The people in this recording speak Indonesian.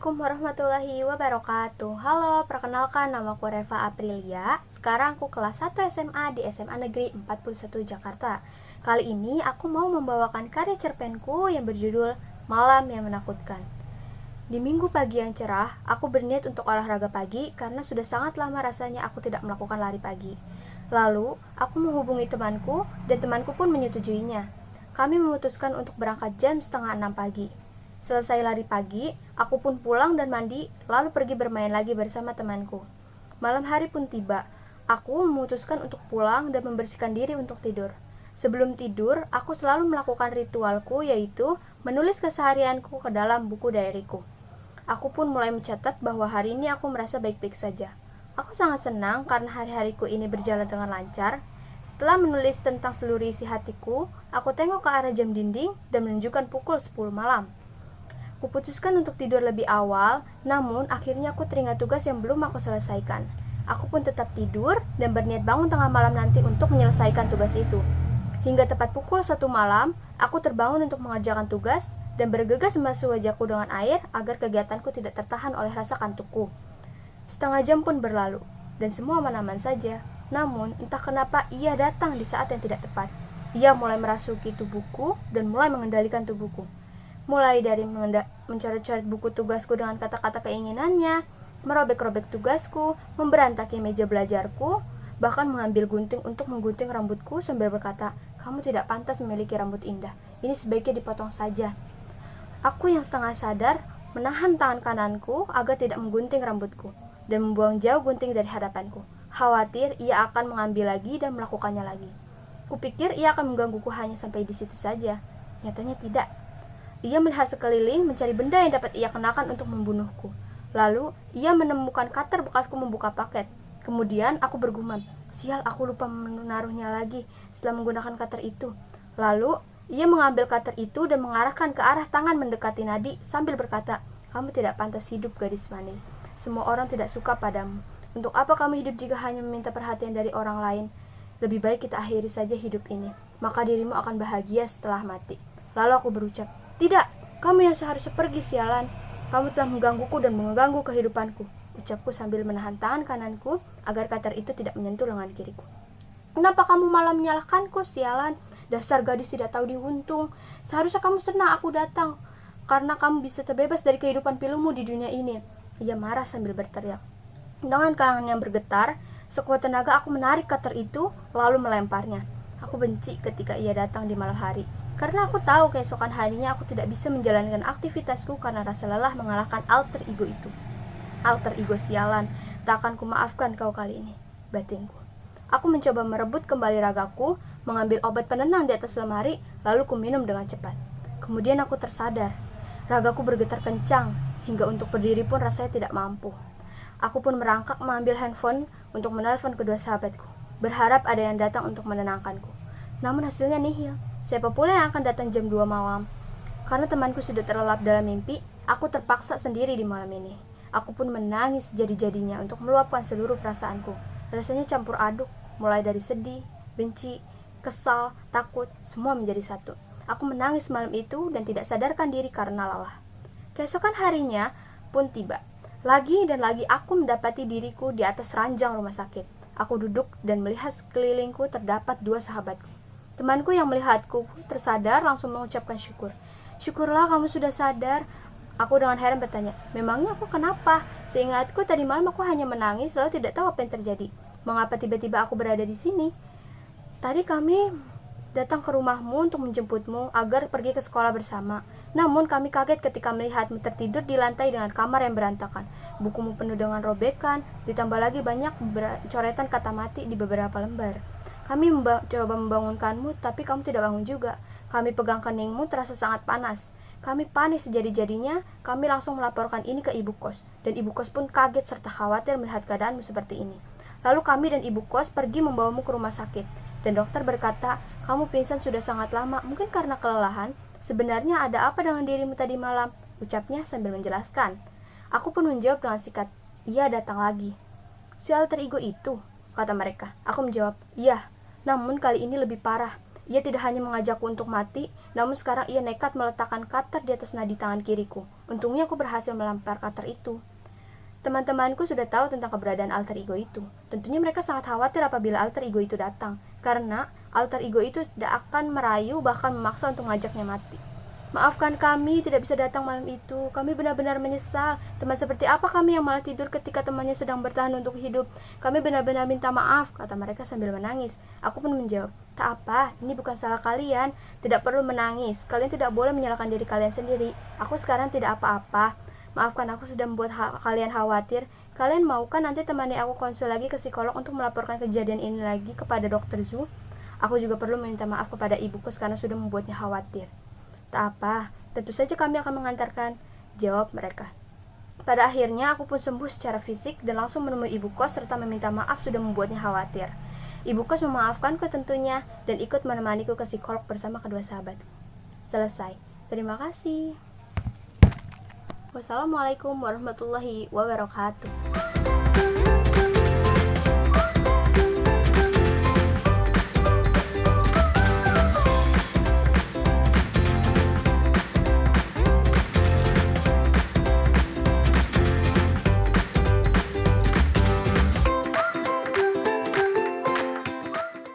Assalamualaikum warahmatullahi wabarakatuh. Halo, perkenalkan namaku Reva Aprilia. Sekarang aku kelas 1 SMA di SMA Negeri 41 Jakarta. Kali ini aku mau membawakan karya cerpenku yang berjudul Malam yang Menakutkan. Di minggu pagi yang cerah, aku berniat untuk olahraga pagi karena sudah sangat lama rasanya aku tidak melakukan lari pagi. Lalu, aku menghubungi temanku dan temanku pun menyetujuinya. Kami memutuskan untuk berangkat jam setengah 6 pagi. Selesai lari pagi, aku pun pulang dan mandi, lalu pergi bermain lagi bersama temanku. Malam hari pun tiba. Aku memutuskan untuk pulang dan membersihkan diri untuk tidur. Sebelum tidur, aku selalu melakukan ritualku, yaitu menulis keseharianku ke dalam buku diariku. Aku pun mulai mencatat bahwa hari ini aku merasa baik-baik saja. Aku sangat senang karena hari-hariku ini berjalan dengan lancar. Setelah menulis tentang seluruh isi hatiku, aku tengok ke arah jam dinding dan menunjukkan pukul 10 malam. Kuputuskan untuk tidur lebih awal, namun akhirnya aku teringat tugas yang belum aku selesaikan. Aku pun tetap tidur dan berniat bangun tengah malam nanti untuk menyelesaikan tugas itu. Hingga tepat pukul 1 malam, aku terbangun untuk mengerjakan tugas dan bergegas membasuh wajahku dengan air agar kegiatanku tidak tertahan oleh rasa kantukku. Setengah jam pun berlalu, dan semua aman-aman saja. Namun, entah kenapa ia datang di saat yang tidak tepat. Ia mulai merasuki tubuhku dan mulai mengendalikan tubuhku. Mulai dari mencoret-coret buku tugasku dengan kata-kata keinginannya, merobek-robek tugasku, memberantaki meja belajarku, bahkan mengambil gunting untuk menggunting rambutku sambil berkata, "Kamu tidak pantas memiliki rambut indah. Ini sebaiknya dipotong saja." Aku yang setengah sadar menahan tangan kananku agar tidak menggunting rambutku dan membuang jauh gunting dari hadapanku. Khawatir ia akan mengambil lagi dan melakukannya lagi. Kupikir ia akan menggangguku hanya sampai di situ saja. Nyatanya tidak. Ia melihat sekeliling mencari benda yang dapat ia kenakan untuk membunuhku. Lalu, ia menemukan cutter bekasku membuka paket. Kemudian, aku bergumam, "Sial, aku lupa menaruhnya lagi setelah menggunakan cutter itu." Lalu, ia mengambil cutter itu dan mengarahkan ke arah tangan mendekati nadi sambil berkata, "Kamu tidak pantas hidup, gadis manis. Semua orang tidak suka padamu. Untuk apa kamu hidup jika hanya meminta perhatian dari orang lain? Lebih baik kita akhiri saja hidup ini. Maka dirimu akan bahagia setelah mati." Lalu aku berucap, "Tidak, kamu yang seharusnya pergi, sialan. Kamu telah menggangguku dan mengganggu kehidupanku," ucapku sambil menahan tangan kananku agar cutter itu tidak menyentuh lengan kiriku. "Kenapa kamu malah menyalahkanku, sialan? Dasar gadis tidak tahu diuntung. Seharusnya kamu senang aku datang, karena kamu bisa terbebas dari kehidupan pilumu di dunia ini." Ia marah sambil berteriak. Dengan tangan yang bergetar, sekuat tenaga aku menarik cutter itu, lalu melemparnya. Aku benci ketika ia datang di malam hari. Karena aku tahu keesokan harinya aku tidak bisa menjalankan aktivitasku karena rasa lelah mengalahkan alter ego itu. Alter ego sialan, tak akan kumaafkan kau kali ini, batinku. Aku mencoba merebut kembali ragaku, mengambil obat penenang di atas lemari, lalu kuminum dengan cepat. Kemudian aku tersadar. Ragaku bergetar kencang, hingga untuk berdiri pun rasanya tidak mampu. Aku pun merangkak mengambil handphone untuk menelpon kedua sahabatku, berharap ada yang datang untuk menenangkanku. Namun hasilnya nihil. Siapa pula yang akan datang jam 2 malam? Karena temanku sudah terlelap dalam mimpi, aku terpaksa sendiri di malam ini. Aku pun menangis jadi-jadinya untuk meluapkan seluruh perasaanku. Rasanya campur aduk, mulai dari sedih, benci, kesal, takut, semua menjadi satu. Aku menangis malam itu dan tidak sadarkan diri karena lelah. Keesokan harinya pun tiba. Lagi dan lagi aku mendapati diriku di atas ranjang rumah sakit. Aku duduk dan melihat sekelilingku terdapat dua sahabatku. Temanku yang melihatku tersadar langsung mengucapkan syukur. "Syukurlah kamu sudah sadar." Aku dengan heran bertanya, "Memangnya aku kenapa? Seingatku tadi malam aku hanya menangis lalu tidak tahu apa yang terjadi. Mengapa tiba-tiba aku berada di sini? Tadi kami datang ke rumahmu untuk menjemputmu agar pergi ke sekolah bersama. Namun kami kaget ketika melihatmu tertidur di lantai dengan kamar yang berantakan. Bukumu penuh dengan robekan, ditambah lagi banyak coretan kata mati di beberapa lembar. Kami coba membangunkanmu, tapi kamu tidak bangun juga. Kami pegang keningmu terasa sangat panas. Kami panik sejadi-jadinya, kami langsung melaporkan ini ke ibu kos. Dan ibu kos pun kaget serta khawatir melihat keadaanmu seperti ini. Lalu kami dan ibu kos pergi membawamu ke rumah sakit. Dan dokter berkata, kamu pingsan sudah sangat lama, mungkin karena kelelahan. Sebenarnya ada apa dengan dirimu tadi malam? Ucapnya sambil menjelaskan. Aku pun menjawab dengan sikat, "Ia datang lagi." "Si alter ego itu?" kata mereka. Aku menjawab, "Iya, namun kali ini lebih parah. Ia tidak hanya mengajakku untuk mati, namun sekarang ia nekat meletakkan cutter di atas nadi tangan kiriku. Untungnya aku berhasil melempar cutter itu. Teman-temanku sudah tahu tentang keberadaan alter ego itu. Tentunya mereka sangat khawatir apabila alter ego itu datang, karena alter ego itu tidak akan merayu bahkan memaksa untuk mengajaknya mati. Maafkan kami tidak bisa datang malam itu. Kami benar-benar menyesal. Teman seperti apa kami yang malah tidur ketika temannya sedang bertahan untuk hidup? Kami benar-benar minta maaf, kata mereka sambil menangis. Aku pun menjawab, tak apa, ini bukan salah kalian. Tidak perlu menangis. Kalian tidak boleh menyalahkan diri kalian sendiri. Aku sekarang tidak apa-apa. Maafkan aku sudah membuat kalian khawatir. Kalian mau kan nanti temani aku konsul lagi ke psikolog untuk melaporkan kejadian ini lagi kepada Dokter Zhu? Aku juga perlu meminta maaf kepada ibuku karena sudah membuatnya khawatir. Tak apa, tentu saja kami akan mengantarkan, jawab mereka. Pada akhirnya aku pun sembuh secara fisik dan langsung menemui ibu kos serta meminta maaf sudah membuatnya khawatir. Ibu kos memaafkanku tentunya dan ikut menemaniku ke psikolog bersama kedua sahabat. Selesai. Terima kasih. Wassalamualaikum warahmatullahi wabarakatuh.